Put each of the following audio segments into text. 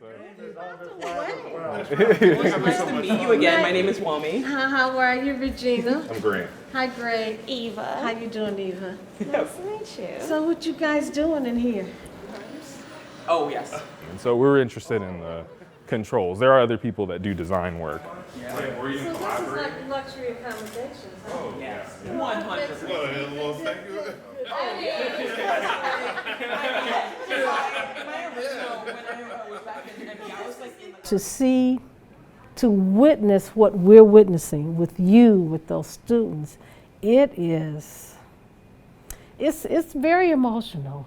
Nice to meet you again. My name is Wami. How are you, Regina? I'm great. Hi, Greg. Eva. How you doing, Eva? Nice to meet you. So what you guys doing in here? Oh, yes. And so we're interested in the controls. There are other people that do design work. So this is like luxury accommodations, huh? Yes. 100%. To witness what we're witnessing with you, with those students, it's very emotional.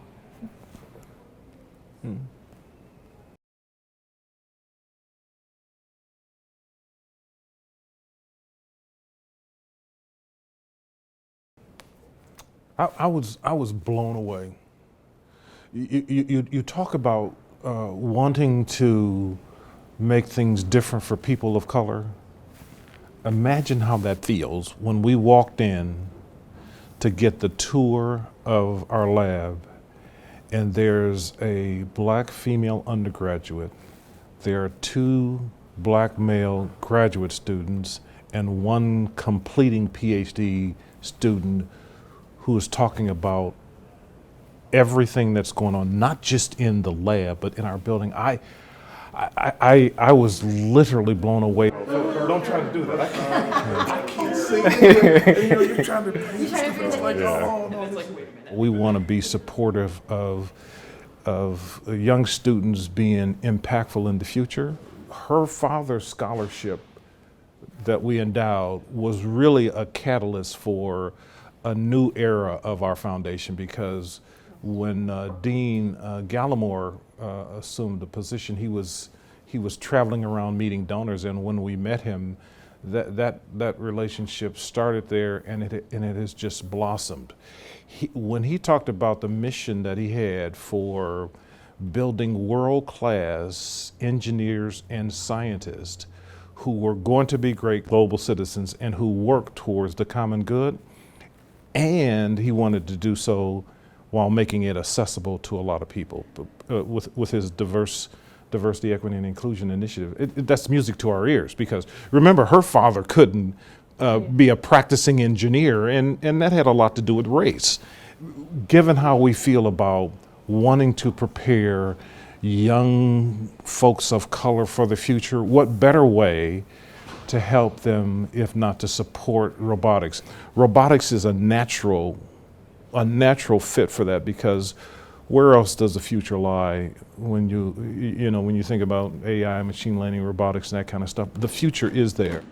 I was blown away. You talk about wanting to make things different for people of color. Imagine how that feels when we walked in to get the tour of our lab, and there's a black female undergraduate, there are 2 black male graduate students, and 1 completing PhD student who is talking about everything that's going on, not just in the lab, but in our building. I was literally blown away. Don't try to do that. I can't see it. You're trying to paint stuff. It's like, oh, no. We want to be supportive of young students being impactful in the future. Her father's scholarship that we endowed was really a catalyst for a new era of our foundation, because when Dean Gallimore assumed the position, he was traveling around meeting donors, and when we met him, that relationship started there, and it has just blossomed. When he talked about the mission that he had for building world-class engineers and scientists who were going to be great global citizens and who worked towards the common good, and he wanted to do so while making it accessible to a lot of people with his diversity, equity, and inclusion initiative. That's music to our ears, because remember, her father couldn't be a practicing engineer, and that had a lot to do with race. Given how we feel about wanting to prepare young folks of color for the future, what better way to help them if not to support robotics? Robotics is a natural fit for that, because where else does the future lie when you think about AI, machine learning, robotics, and that kind of stuff? The future is there.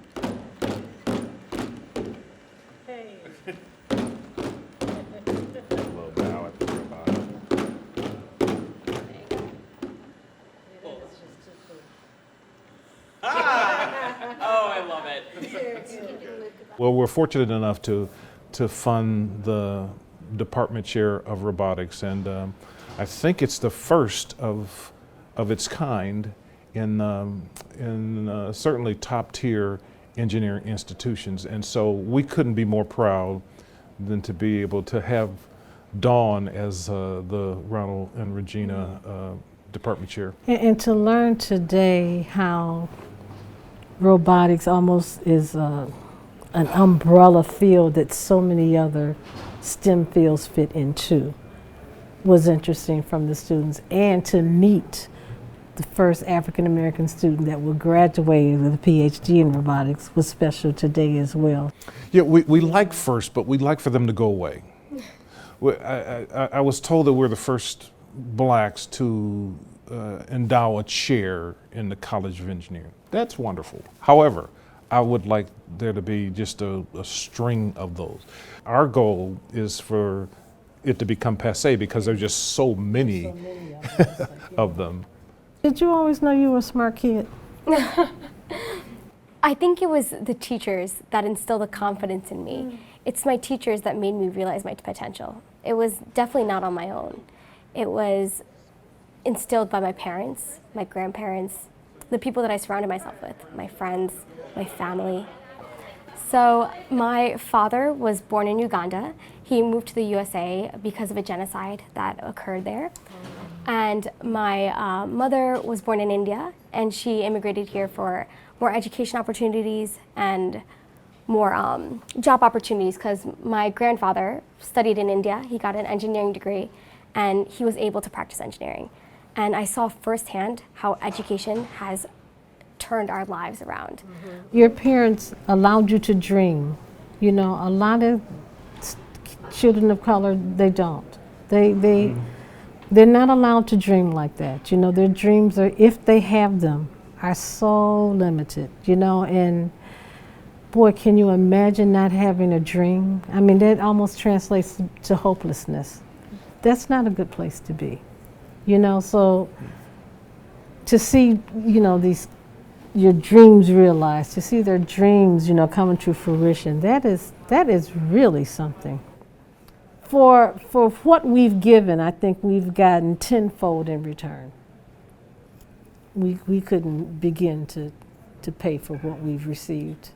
Oh, I love it. Well, we're fortunate enough to fund the department chair of robotics, and I think it's the first of its kind in certainly top tier engineering institutions, and so we couldn't be more proud than to be able to have Dawn as the Ronald and Regina department chair. And to learn today how robotics almost is an umbrella field that so many other STEM fields fit into was interesting from the students, and to meet the first African American student that will graduate with a PhD in robotics was special today as well. Yeah, we like first, but we'd like for them to go away. I was told that we're the first blacks to endow a chair in the College of Engineering. That's wonderful. However, I would like there to be just a string of those. Our goal is for it to become passé, because there's just so many of them. Did you always know you were a smart kid? I think it was the teachers that instilled the confidence in me. It's my teachers that made me realize my potential. It was definitely not on my own. It was instilled by my parents, my grandparents, the people that I surrounded myself with, my friends, my family. So my father was born in Uganda. He moved to the USA because of a genocide that occurred there. And my mother was born in India, and she immigrated here for more education opportunities and more job opportunities, because my grandfather studied in India. He got an engineering degree, and he was able to practice engineering. And I saw firsthand how education has turned our lives around. Your parents allowed you to dream. You know, a lot of children of color, they don't. They're not allowed to dream like that. You know, their dreams are, if they have them, are so limited, you know, and boy, can you imagine not having a dream? I mean, that almost translates to hopelessness. That's not a good place to be, you know, so to see, you know, your dreams realized, to see their dreams, you know, coming to fruition, that is really something. For what we've given, I think we've gotten tenfold in return. We couldn't begin to pay for what we've received.